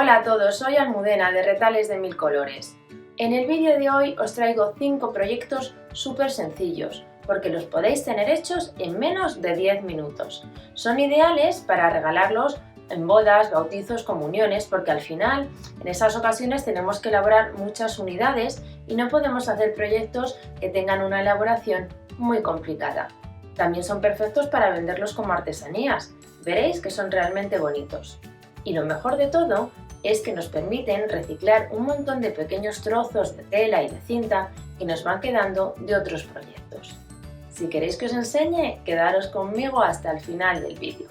Hola a todos, soy Almudena de Retales de Mil Colores. En el vídeo de hoy os traigo 5 proyectos súper sencillos, porque los podéis tener hechos en menos de 10 minutos. Son ideales para regalarlos en bodas, bautizos, comuniones, porque al final en esas ocasiones tenemos que elaborar muchas unidades y no podemos hacer proyectos que tengan una elaboración muy complicada. También son perfectos para venderlos como artesanías, veréis que son realmente bonitos. Y lo mejor de todo es que nos permiten reciclar un montón de pequeños trozos de tela y de cinta que nos van quedando de otros proyectos. Si queréis que os enseñe, quedaros conmigo hasta el final del vídeo.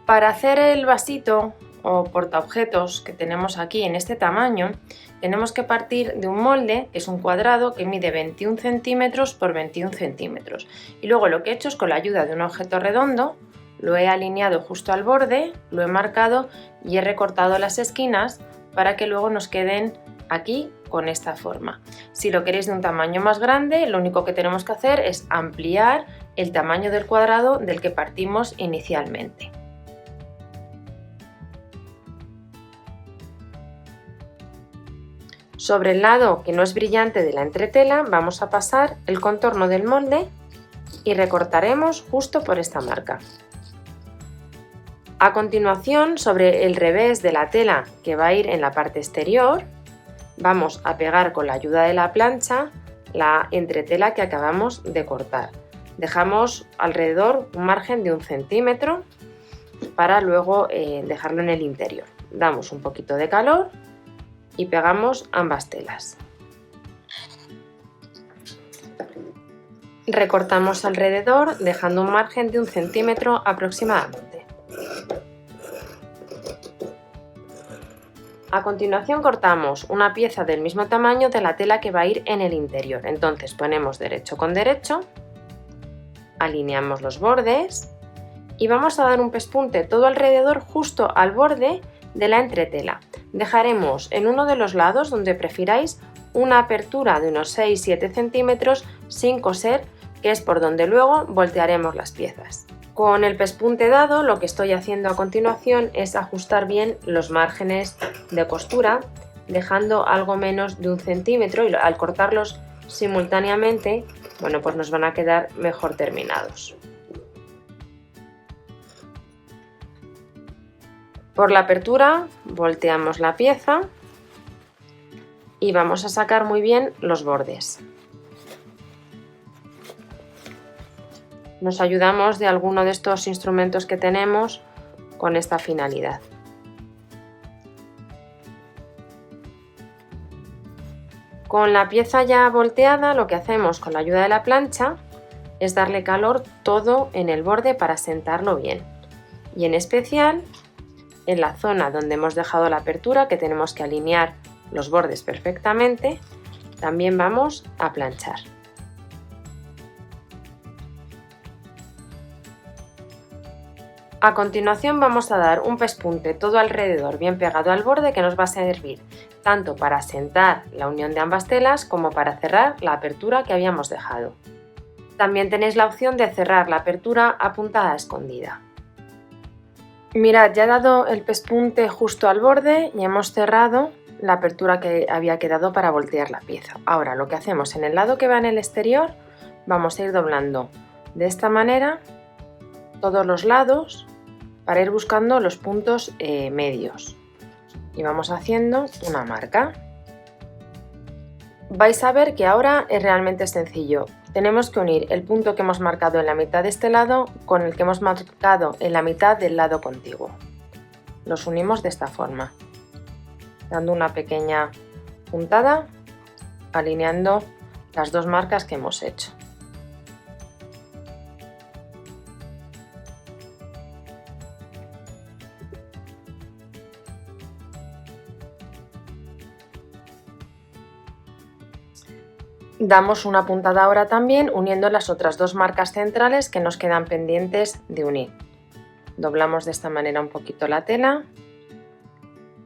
Para hacer el vasito o portaobjetos que tenemos aquí en este tamaño, tenemos que partir de un molde que es un cuadrado que mide 21 centímetros por 21 centímetros. Y luego lo que he hecho es, con la ayuda de un objeto redondo, lo he alineado justo al borde, lo he marcado y he recortado las esquinas para que luego nos queden aquí con esta forma. Si lo queréis de un tamaño más grande, lo único que tenemos que hacer es ampliar el tamaño del cuadrado del que partimos inicialmente. Sobre el lado que no es brillante de la entretela vamos a pasar el contorno del molde y recortaremos justo por esta marca. A continuación, sobre el revés de la tela que va a ir en la parte exterior, vamos a pegar con la ayuda de la plancha la entretela que acabamos de cortar. Dejamos alrededor un margen de 1 centímetro para luego dejarlo en el interior. Damos un poquito de calor y pegamos ambas telas. Recortamos alrededor dejando un margen de 1 centímetro aproximadamente. A continuación cortamos una pieza del mismo tamaño de la tela que va a ir en el interior. Entonces ponemos derecho con derecho, alineamos los bordes y vamos a dar un pespunte todo alrededor justo al borde de la entretela. Dejaremos en uno de los lados, donde prefiráis, una apertura de unos 6-7 centímetros sin coser, que es por donde luego voltearemos las piezas. Con el pespunte dado, lo que estoy haciendo a continuación es ajustar bien los márgenes de costura, dejando algo menos de 1 centímetro, y al cortarlos simultáneamente, bueno, pues nos van a quedar mejor terminados. Por la apertura volteamos la pieza y vamos a sacar muy bien los bordes. Nos ayudamos de alguno de estos instrumentos que tenemos con esta finalidad. Con la pieza ya volteada, lo que hacemos con la ayuda de la plancha es darle calor todo en el borde para asentarlo bien. Y en especial en la zona donde hemos dejado la apertura, que tenemos que alinear los bordes perfectamente, también vamos a planchar. A continuación vamos a dar un pespunte todo alrededor bien pegado al borde, que nos va a servir tanto para asentar la unión de ambas telas como para cerrar la apertura que habíamos dejado. También tenéis la opción de cerrar la apertura a puntada escondida. Mirad, ya he dado el pespunte justo al borde y hemos cerrado la apertura que había quedado para voltear la pieza. Ahora lo que hacemos en el lado que va en el exterior, vamos a ir doblando de esta manera todos los lados para ir buscando los puntos medios y vamos haciendo una marca. Vais a ver que ahora es realmente sencillo. Tenemos que unir el punto que hemos marcado en la mitad de este lado con el que hemos marcado en la mitad del lado contiguo. Los unimos de esta forma, dando una pequeña puntada, alineando las dos marcas que hemos hecho. Damos una puntada ahora también uniendo las otras dos marcas centrales que nos quedan pendientes de unir. Doblamos de esta manera un poquito la tela,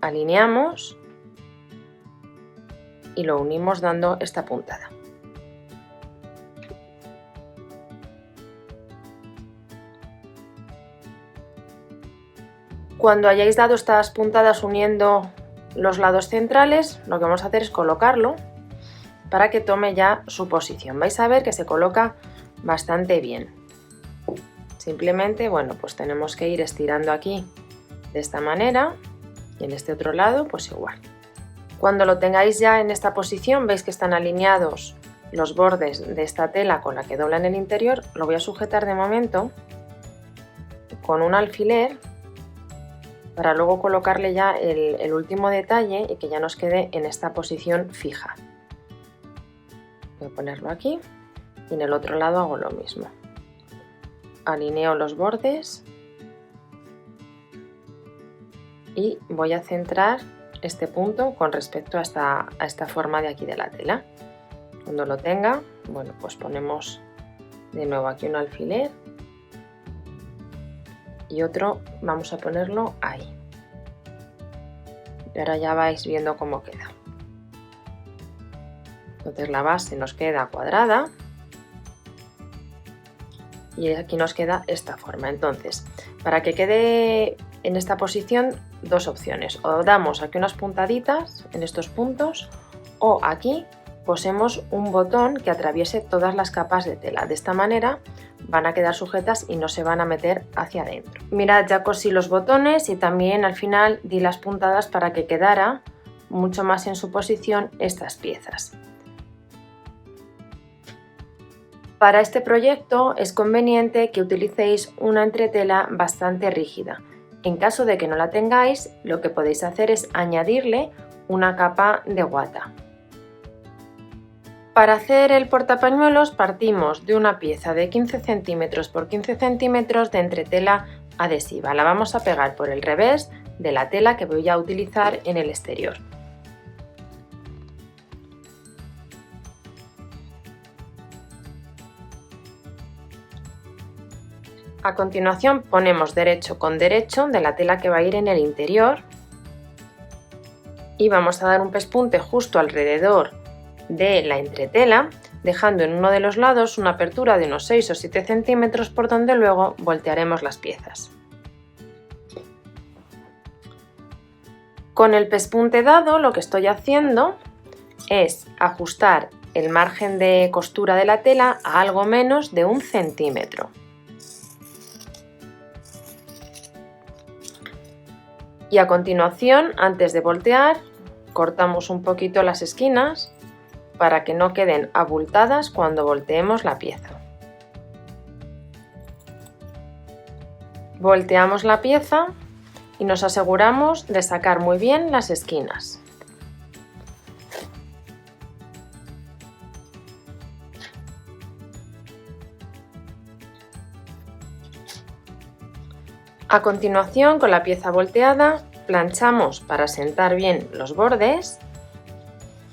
alineamos y lo unimos dando esta puntada. Cuando hayáis dado estas puntadas uniendo los lados centrales, lo que vamos a hacer es colocarlo para que tome ya su posición. Vais a ver que se coloca bastante bien. Simplemente, bueno, pues tenemos que ir estirando aquí de esta manera y en este otro lado pues igual. Cuando lo tengáis ya en esta posición, veis que están alineados los bordes de esta tela con la que dobla en el interior. Lo voy a sujetar de momento con un alfiler para luego colocarle ya el último detalle y que ya nos quede en esta posición fija. Voy a ponerlo aquí y en el otro lado hago lo mismo. Alineo los bordes y voy a centrar este punto con respecto a esta forma de aquí de la tela. Cuando lo tenga, bueno, pues ponemos de nuevo aquí un alfiler y otro vamos a ponerlo ahí. Y ahora ya vais viendo cómo queda. Entonces la base nos queda cuadrada y aquí nos queda esta forma. Entonces, para que quede en esta posición, dos opciones: o damos aquí unas puntaditas en estos puntos, o aquí cosemos un botón que atraviese todas las capas de tela. De esta manera van a quedar sujetas y no se van a meter hacia adentro. Mirad, ya cosí los botones y también al final di las puntadas para que quedara mucho más en su posición estas piezas. Para este proyecto es conveniente que utilicéis una entretela bastante rígida. En caso de que no la tengáis, lo que podéis hacer es añadirle una capa de guata. Para hacer el portapañuelos partimos de una pieza de 15 centímetros por 15 centímetros de entretela adhesiva. La vamos a pegar por el revés de la tela que voy a utilizar en el exterior. A continuación ponemos derecho con derecho de la tela que va a ir en el interior y vamos a dar un pespunte justo alrededor de la entretela, dejando en uno de los lados una apertura de unos 6 o 7 centímetros por donde luego voltearemos las piezas. Con el pespunte dado, lo que estoy haciendo es ajustar el margen de costura de la tela a algo menos de 1 centímetro. Y a continuación, antes de voltear, cortamos un poquito las esquinas para que no queden abultadas cuando volteemos la pieza. Volteamos la pieza y nos aseguramos de sacar muy bien las esquinas. A continuación, con la pieza volteada, planchamos para asentar bien los bordes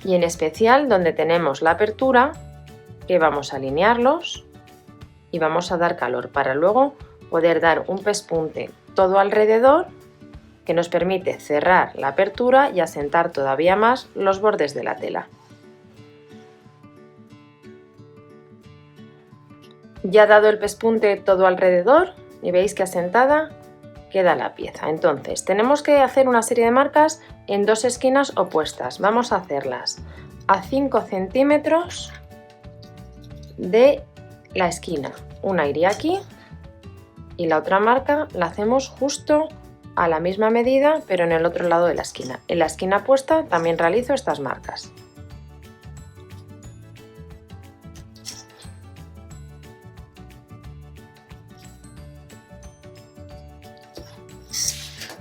y en especial donde tenemos la apertura, que vamos a alinearlos y vamos a dar calor para luego poder dar un pespunte todo alrededor que nos permite cerrar la apertura y asentar todavía más los bordes de la tela. Ya dado el pespunte todo alrededor y veis que asentada queda la pieza. Entonces tenemos que hacer una serie de marcas en dos esquinas opuestas. Vamos a hacerlas a 5 centímetros de la esquina. Una iría aquí y la otra marca la hacemos justo a la misma medida pero en el otro lado de la esquina. En la esquina opuesta también realizo estas marcas.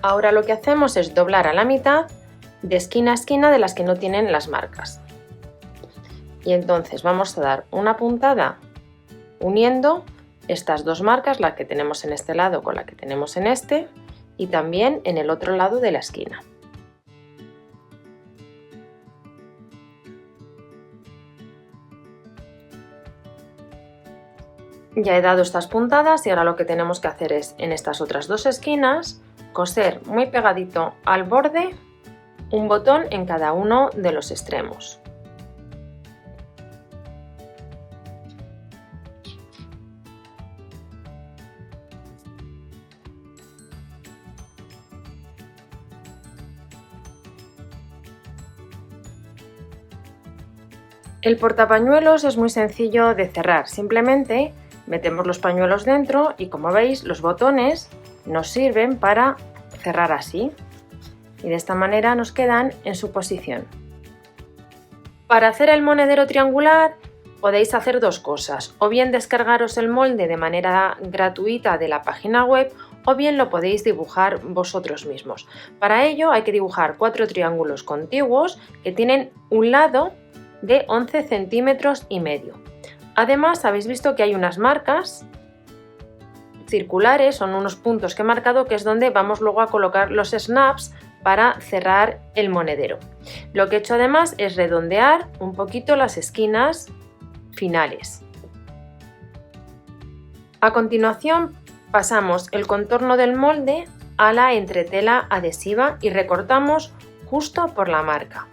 Ahora lo que hacemos es doblar a la mitad de esquina a esquina de las que no tienen las marcas. Y entonces vamos a dar una puntada uniendo estas dos marcas, la que tenemos en este lado con la que tenemos en este, y también en el otro lado de la esquina. Ya he dado estas puntadas y ahora lo que tenemos que hacer es en estas otras dos esquinas coser muy pegadito al borde un botón en cada uno de los extremos. El portapañuelos es muy sencillo de cerrar, simplemente metemos los pañuelos dentro y, como veis, los botones nos sirven para cerrar así y de esta manera nos quedan en su posición. Para hacer el monedero triangular podéis hacer dos cosas: o bien descargaros el molde de manera gratuita de la página web, o bien lo podéis dibujar vosotros mismos. Para ello hay que dibujar 4 triángulos contiguos que tienen un lado de 11 centímetros y medio. Además, habéis visto que hay unas marcas circulares, son unos puntos que he marcado, que es donde vamos luego a colocar los snaps para cerrar el monedero. Lo que he hecho además es redondear un poquito las esquinas finales. A continuación pasamos el contorno del molde a la entretela adhesiva y recortamos justo por la marca.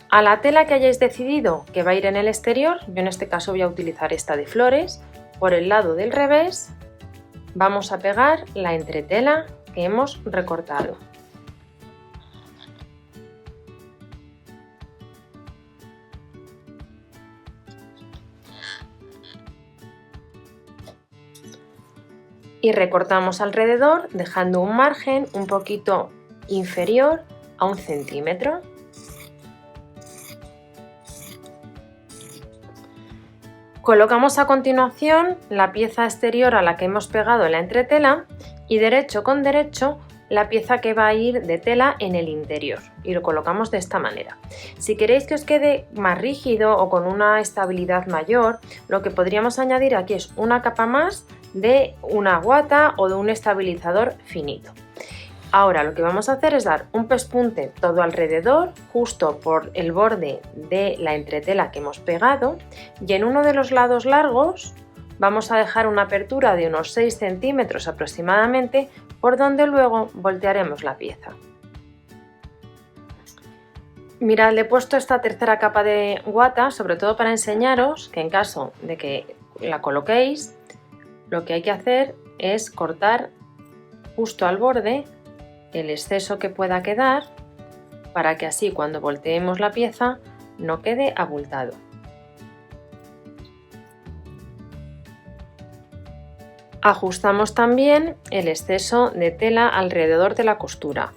A la tela que hayáis decidido que va a ir en el exterior, yo en este caso voy a utilizar esta de flores, por el lado del revés vamos a pegar la entretela que hemos recortado. Y recortamos alrededor dejando un margen un poquito inferior a 1 centímetro. Colocamos a continuación la pieza exterior a la que hemos pegado la entretela y derecho con derecho la pieza que va a ir de tela en el interior y lo colocamos de esta manera. Si queréis que os quede más rígido o con una estabilidad mayor, lo que podríamos añadir aquí es una capa más de una guata o de un estabilizador finito. Ahora lo que vamos a hacer es dar un pespunte todo alrededor, justo por el borde de la entretela que hemos pegado, y en uno de los lados largos vamos a dejar una apertura de unos 6 centímetros aproximadamente, por donde luego voltearemos la pieza. Mirad, le he puesto esta tercera capa de guata, sobre todo para enseñaros que en caso de que la coloquéis, lo que hay que hacer es cortar justo al borde el exceso que pueda quedar, para que así cuando volteemos la pieza no quede abultado. Ajustamos también el exceso de tela alrededor de la costura,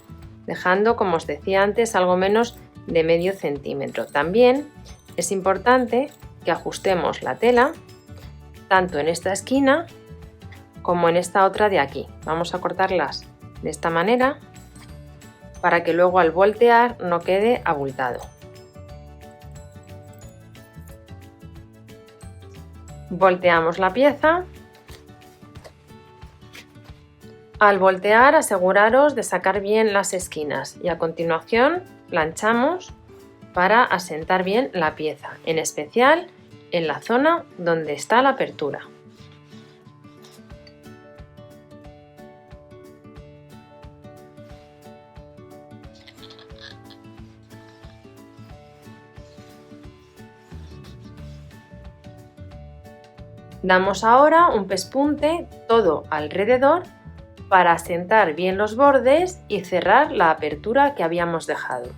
dejando, como os decía antes, algo menos de medio centímetro. También es importante que ajustemos la tela tanto en esta esquina como en esta otra de aquí. Vamos a cortarlas de esta manera para que luego al voltear no quede abultado. Volteamos la pieza. Al voltear, aseguraros de sacar bien las esquinas y a continuación planchamos para asentar bien la pieza, en especial en la zona donde está la apertura. Damos ahora un pespunte todo alrededor para asentar bien los bordes y cerrar la apertura que habíamos dejado.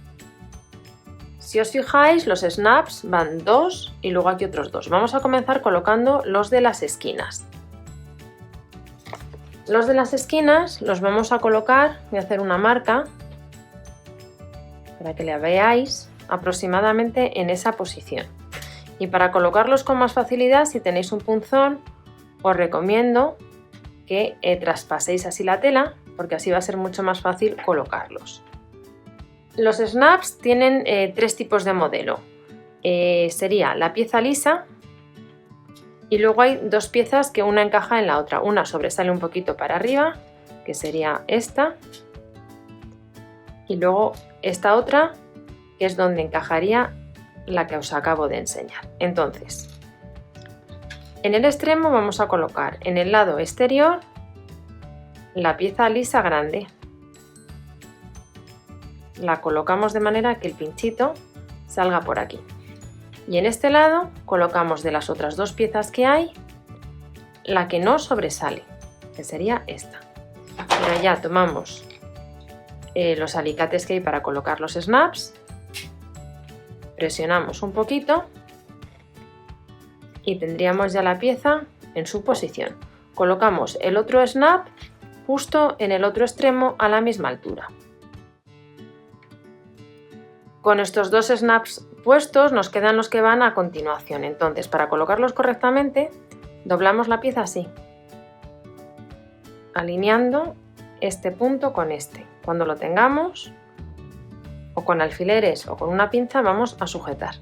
Si os fijáis, los snaps van 2 y luego aquí otros 2. Vamos a comenzar colocando los de las esquinas. Los de las esquinas los vamos a colocar, voy a hacer una marca para que la veáis aproximadamente en esa posición. Y para colocarlos con más facilidad, si tenéis un punzón, os recomiendo que traspaséis así la tela, porque así va a ser mucho más fácil colocarlos. Los snaps tienen 3 tipos de modelo. Sería la pieza lisa y luego hay 2 piezas que una encaja en la otra. Una sobresale un poquito para arriba, que sería esta, y luego esta otra, que es donde encajaría la que os acabo de enseñar. Entonces, en el extremo vamos a colocar en el lado exterior la pieza lisa grande. La colocamos de manera que el pinchito salga por aquí. Y en este lado colocamos de las otras 2 piezas que hay la que no sobresale, que sería esta. Ahora ya tomamos los alicates que hay para colocar los snaps presionamos un poquito y tendríamos ya la pieza en su posición. Colocamos el otro snap justo en el otro extremo a la misma altura. Con estos dos snaps puestos nos quedan los que van a continuación. Entonces, para colocarlos correctamente, doblamos la pieza así, alineando este punto con este. Cuando lo tengamos, o con alfileres o con una pinza, vamos a sujetar.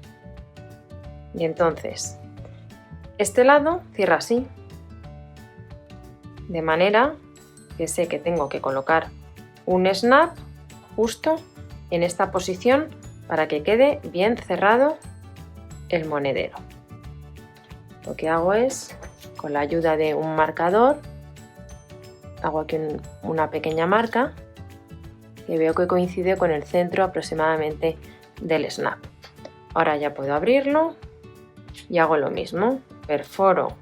Y entonces, este lado cierra así, de manera que sé que tengo que colocar un snap justo en esta posición para que quede bien cerrado el monedero. Lo que hago es, con la ayuda de un marcador, hago aquí una pequeña marca que veo que coincide con el centro aproximadamente del snap. Ahora ya puedo abrirlo y hago lo mismo, perforo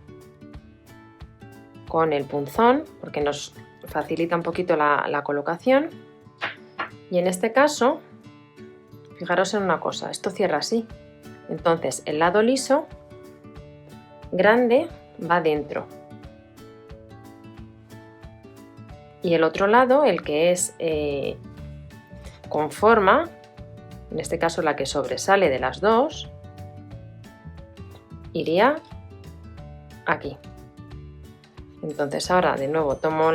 con el punzón porque nos facilita un poquito la colocación, y en este caso fijaros en una cosa, esto cierra así, entonces el lado liso grande va dentro y el otro lado, el que es con forma, en este caso la que sobresale de las dos, iría aquí. Entonces ahora de nuevo tomo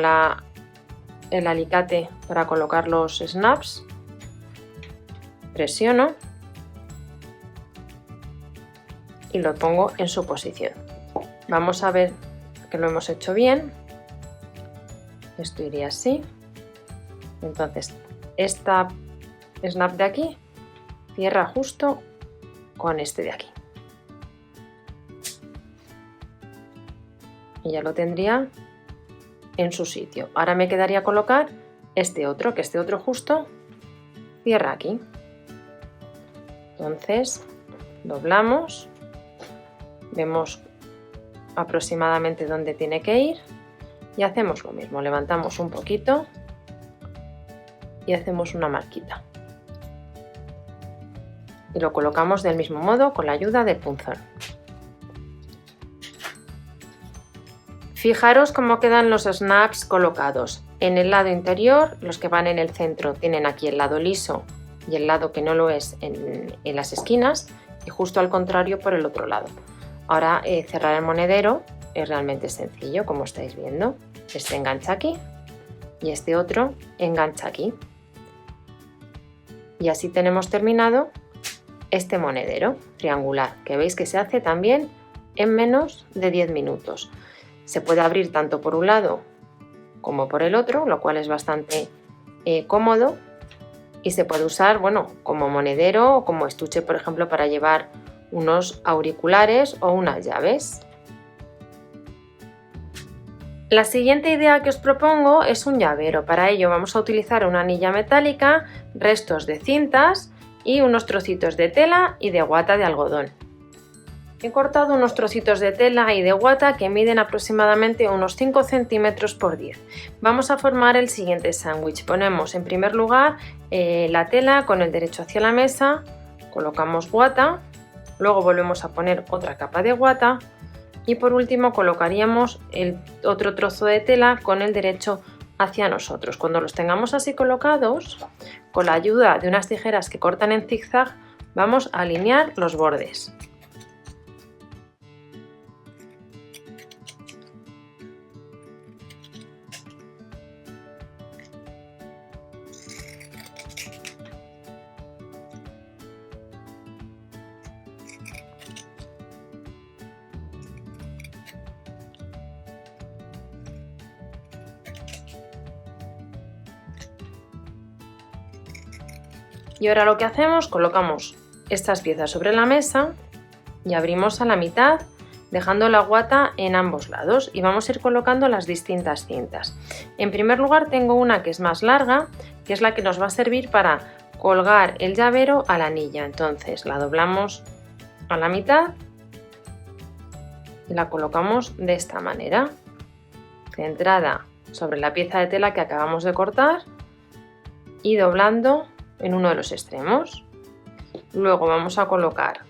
el alicate para colocar los snaps, presiono y lo pongo en su posición. Vamos a ver que lo hemos hecho bien. Esto iría así. Entonces esta snap de aquí cierra justo con este de aquí. Y ya lo tendría en su sitio. Ahora me quedaría colocar este otro, que este otro justo cierra aquí. Entonces doblamos, vemos aproximadamente dónde tiene que ir y hacemos lo mismo, levantamos un poquito y hacemos una marquita y lo colocamos del mismo modo con la ayuda del punzón. Fijaros cómo quedan los snaps colocados. En el lado interior, los que van en el centro tienen aquí el lado liso y el lado que no lo es en las esquinas, y justo al contrario por el otro lado. Ahora cerrar el monedero es realmente sencillo, como estáis viendo. Este engancha aquí y este otro engancha aquí. Y así tenemos terminado este monedero triangular, que veis que se hace también en menos de 10 minutos. Se puede abrir tanto por un lado como por el otro, lo cual es bastante cómodo, y se puede usar, bueno, como monedero o como estuche, por ejemplo, para llevar unos auriculares o unas llaves. La siguiente idea que os propongo es un llavero. Para ello vamos a utilizar una anilla metálica, restos de cintas y unos trocitos de tela y de guata de algodón. He cortado unos trocitos de tela y de guata que miden aproximadamente unos 5 centímetros por 10. Vamos a formar el siguiente sándwich. Ponemos en primer lugar la tela con el derecho hacia la mesa, colocamos guata, luego volvemos a poner otra capa de guata y por último colocaríamos el otro trozo de tela con el derecho hacia nosotros. Cuando los tengamos así colocados, con la ayuda de unas tijeras que cortan en zigzag, vamos a alinear los bordes. Y ahora lo que hacemos, colocamos estas piezas sobre la mesa y abrimos a la mitad, dejando la guata en ambos lados, y vamos a ir colocando las distintas cintas. En primer lugar tengo una que es más larga, que es la que nos va a servir para colgar el llavero a la anilla. Entonces la doblamos a la mitad y la colocamos de esta manera, centrada sobre la pieza de tela que acabamos de cortar y doblando en uno de los extremos. Luego vamos a colocar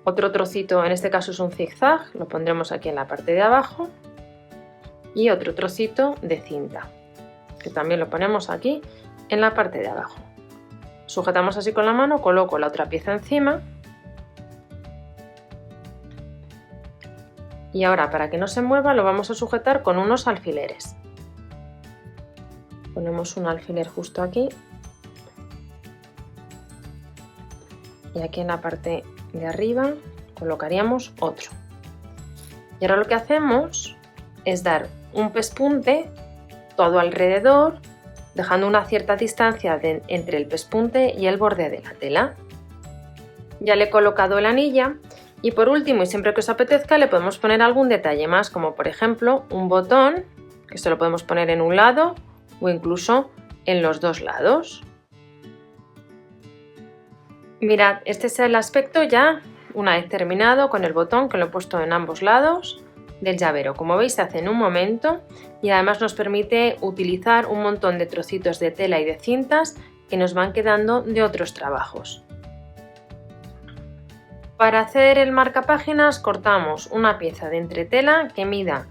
otro trocito, en este caso es un zigzag, lo pondremos aquí en la parte de abajo, y otro trocito de cinta, que también lo ponemos aquí en la parte de abajo. Sujetamos así con la mano, coloco la otra pieza encima y ahora, para que no se mueva, lo vamos a sujetar con unos alfileres. Ponemos un alfiler justo aquí y aquí en la parte de arriba colocaríamos otro. Y ahora lo que hacemos es dar un pespunte todo alrededor, dejando una cierta distancia entre el pespunte y el borde de la tela. Ya le he colocado la anilla y por último, y siempre que os apetezca, le podemos poner algún detalle más, como por ejemplo un botón, que se lo podemos poner en un lado o incluso en los dos lados. Mirad, este es el aspecto ya una vez terminado con el botón, que lo he puesto en ambos lados del llavero. Como veis, se hace en un momento y además nos permite utilizar un montón de trocitos de tela y de cintas que nos van quedando de otros trabajos. Para hacer el marcapáginas cortamos una pieza de entretela que mida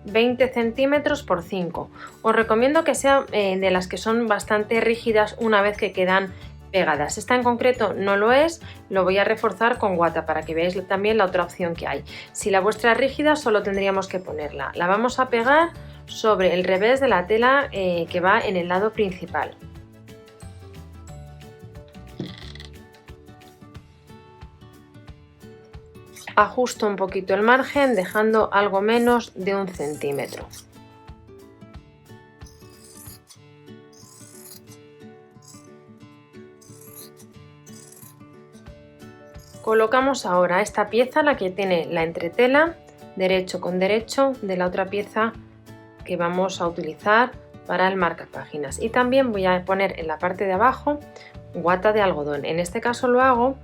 20 centímetros por 5. Os recomiendo que sea de las que son bastante rígidas una vez que quedan pegadas. Esta en concreto no lo es, lo voy a reforzar con guata para que veáis también la otra opción que hay. Si la vuestra es rígida, solo tendríamos que ponerla. La vamos a pegar sobre el revés de la tela que va en el lado principal. Ajusto un poquito el margen, dejando algo menos de 1 centímetro. Colocamos ahora esta pieza, la que tiene la entretela, derecho con derecho de la otra pieza que vamos a utilizar para el marcapáginas. Y también voy a poner en la parte de abajo guata de algodón. En este caso lo hago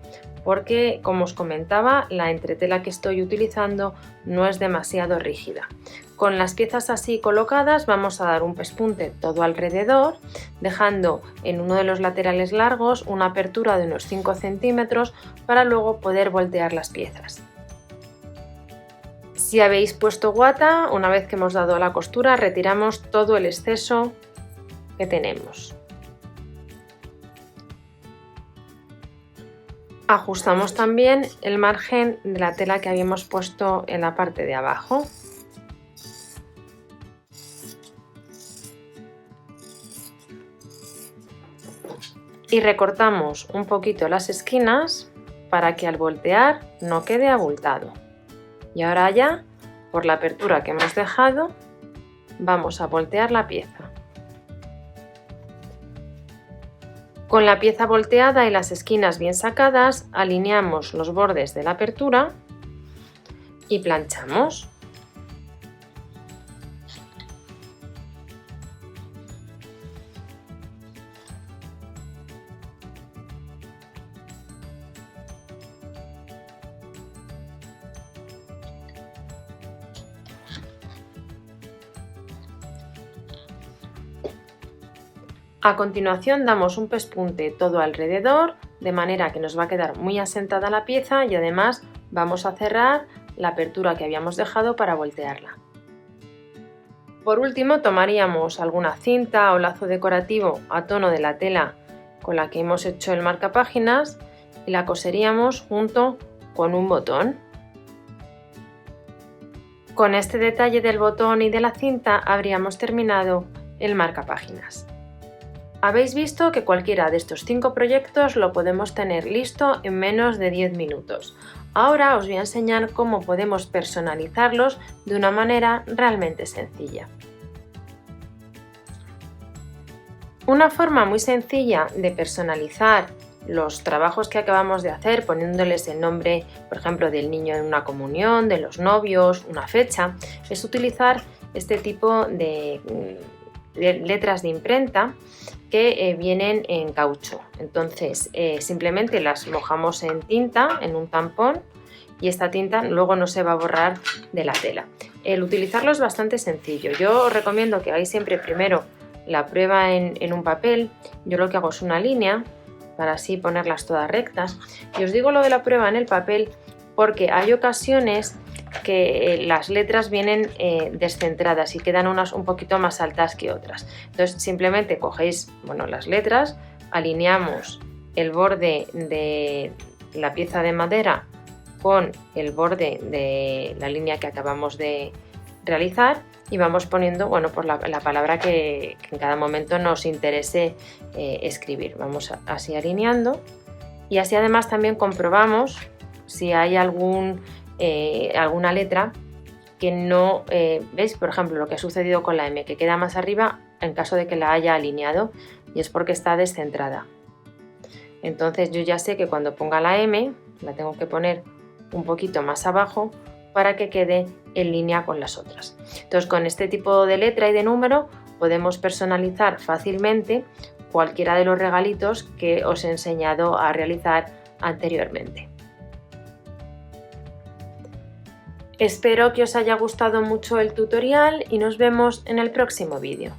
porque, como os comentaba, la entretela que estoy utilizando no es demasiado rígida. Con las piezas así colocadas vamos a dar un pespunte todo alrededor, dejando en uno de los laterales largos una apertura de unos 5 centímetros para luego poder voltear las piezas. Si habéis puesto guata, una vez que hemos dado la costura, retiramos todo el exceso que tenemos. Ajustamos también el margen de la tela que habíamos puesto en la parte de abajo. Y recortamos un poquito las esquinas para que al voltear no quede abultado. Y ahora ya, por la apertura que hemos dejado, vamos a voltear la pieza. Con la pieza volteada y las esquinas bien sacadas, alineamos los bordes de la apertura y planchamos. A continuación damos un pespunte todo alrededor, de manera que nos va a quedar muy asentada la pieza y además vamos a cerrar la apertura que habíamos dejado para voltearla. Por último, tomaríamos alguna cinta o lazo decorativo a tono de la tela con la que hemos hecho el marcapáginas y la coseríamos junto con un botón. Con este detalle del botón y de la cinta habríamos terminado el marcapáginas. Habéis visto que cualquiera de estos 5 proyectos lo podemos tener listo en menos de 10 minutos. Ahora os voy a enseñar cómo podemos personalizarlos de una manera realmente sencilla. Una forma muy sencilla de personalizar los trabajos que acabamos de hacer, poniéndoles el nombre, por ejemplo, del niño en una comunión, de los novios, una fecha, es utilizar este tipo de letras de imprenta que vienen en caucho. Entonces simplemente las mojamos en tinta, en un tampón, y esta tinta luego no se va a borrar de la tela. El utilizarlo es bastante sencillo. Yo os recomiendo que hagáis siempre primero la prueba en un papel. Yo lo que hago es una línea para así ponerlas todas rectas. Y os digo lo de la prueba en el papel porque hay ocasiones que las letras vienen descentradas y quedan unas un poquito más altas que otras. Entonces simplemente cogéis, bueno, las letras, alineamos el borde de la pieza de madera con el borde de la línea que acabamos de realizar y vamos poniendo, bueno, pues la palabra que en cada momento nos interese escribir. Vamos así alineando y así además también comprobamos si hay alguna letra que no, ¿veis? Por ejemplo, lo que ha sucedido con la M, que queda más arriba en caso de que la haya alineado y es porque está descentrada. Entonces yo ya sé que cuando ponga la M la tengo que poner un poquito más abajo para que quede en línea con las otras. Entonces con este tipo de letra y de número podemos personalizar fácilmente cualquiera de los regalitos que os he enseñado a realizar anteriormente. Espero que os haya gustado mucho el tutorial y nos vemos en el próximo vídeo.